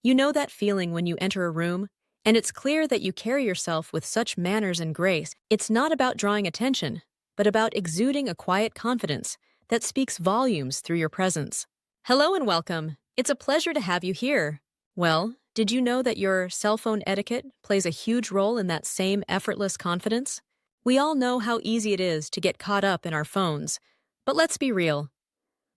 You know that feeling when you enter a room, and it's clear that you carry yourself with such manners and grace. It's not about drawing attention, but about exuding a quiet confidence that speaks volumes through your presence. Hello and welcome. It's a pleasure to have you here. Well, did you know that your cell phone etiquette plays a huge role in that same effortless confidence? We all know how easy it is to get caught up in our phones, but let's be real.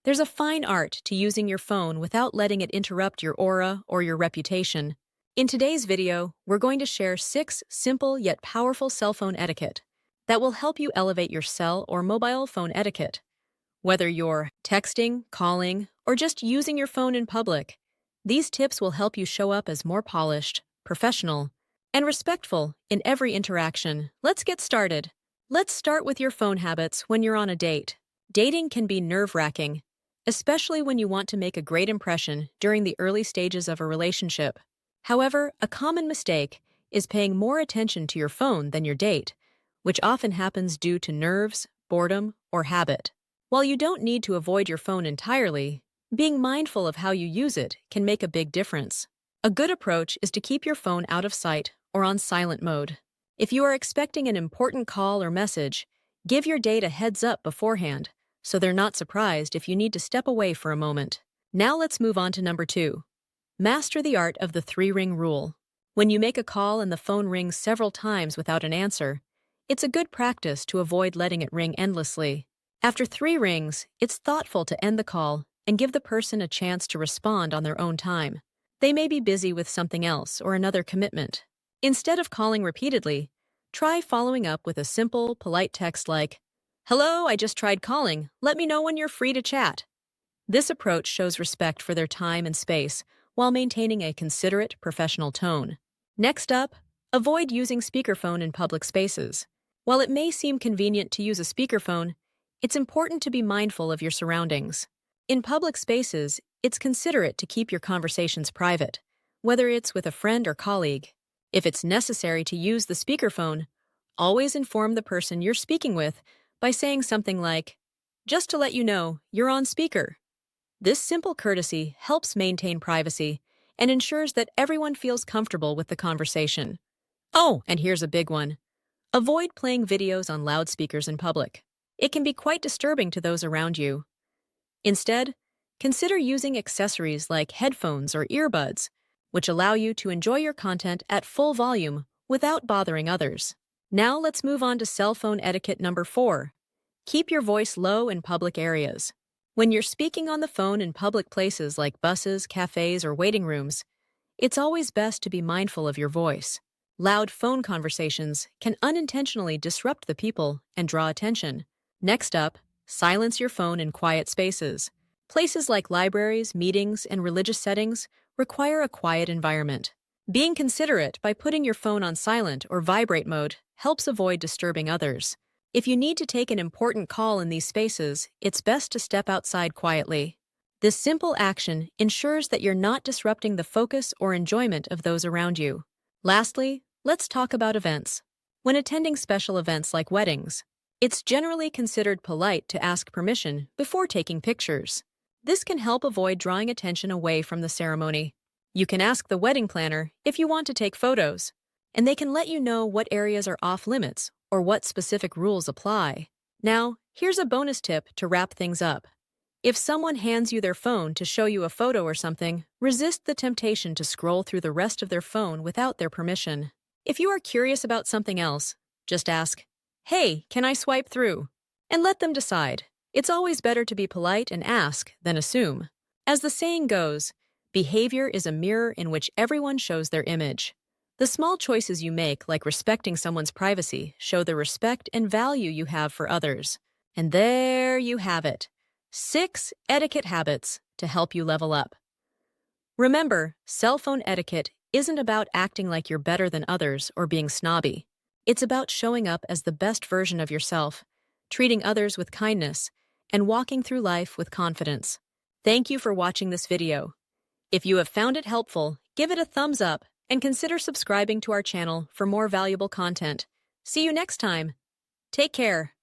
There's a fine art to using your phone without letting it interrupt your aura or your reputation. In today's video, we're going to share 6 simple yet powerful cell phone etiquette that will help you elevate your cell or mobile phone etiquette. Whether you're texting, calling, or just using your phone in public, these tips will help you show up as more polished, professional, and respectful in every interaction. Let's get started. Let's start with your phone habits when you're on a date. Dating can be nerve-wracking, especially when you want to make a great impression during the early stages of a relationship. However, a common mistake is paying more attention to your phone than your date, which often happens due to nerves, boredom, or habit. While you don't need to avoid your phone entirely, being mindful of how you use it can make a big difference. A good approach is to keep your phone out of sight or on silent mode. If you are expecting an important call or message, give your date a heads up beforehand so they're not surprised if you need to step away for a moment. Now let's move on to number 2. Master the art of the 3-ring rule. When you make a call and the phone rings several times without an answer, it's a good practice to avoid letting it ring endlessly. After 3 rings, it's thoughtful to end the call and give the person a chance to respond on their own time. They may be busy with something else or another commitment. Instead of calling repeatedly, try following up with a simple, polite text like, "Hello, I just tried calling. Let me know when you're free to chat." This approach shows respect for their time and space while maintaining a considerate, professional tone. Next up, avoid using speakerphone in public spaces. While it may seem convenient to use a speakerphone, it's important to be mindful of your surroundings. In public spaces, it's considerate to keep your conversations private, whether it's with a friend or colleague. If it's necessary to use the speakerphone, always inform the person you're speaking with by saying something like, "Just to let you know, you're on speaker." This simple courtesy helps maintain privacy and ensures that everyone feels comfortable with the conversation. Oh, and here's a big one. Avoid playing videos on loudspeakers in public. It can be quite disturbing to those around you. Instead, consider using accessories like headphones or earbuds, which allow you to enjoy your content at full volume without bothering others. Now let's move on to cell phone etiquette number 4. Keep your voice low in public areas. When you're speaking on the phone in public places like buses, cafes, or waiting rooms, it's always best to be mindful of your voice. Loud phone conversations can unintentionally disrupt the people and draw attention. Next up, silence your phone in quiet spaces. Places like libraries, meetings, and religious settings require a quiet environment. Being considerate by putting your phone on silent or vibrate mode helps avoid disturbing others. If you need to take an important call in these spaces, it's best to step outside quietly. This simple action ensures that you're not disrupting the focus or enjoyment of those around you. Lastly, let's talk about events. When attending special events like weddings, it's generally considered polite to ask permission before taking pictures. This can help avoid drawing attention away from the ceremony. You can ask the wedding planner if you want to take photos, and they can let you know what areas are off limits or what specific rules apply. Now, here's a bonus tip to wrap things up. If someone hands you their phone to show you a photo or something, resist the temptation to scroll through the rest of their phone without their permission. If you are curious about something else, just ask, "Hey, can I swipe through?" and let them decide. It's always better to be polite and ask than assume. As the saying goes, behavior is a mirror in which everyone shows their image. The small choices you make, like respecting someone's privacy, show the respect and value you have for others. And there you have it. 6 etiquette habits to help you level up. Remember, cell phone etiquette isn't about acting like you're better than others or being snobby. It's about showing up as the best version of yourself, treating others with kindness, and walking through life with confidence. Thank you for watching this video. If you have found it helpful, give it a thumbs up and consider subscribing to our channel for more valuable content. See you next time. Take care.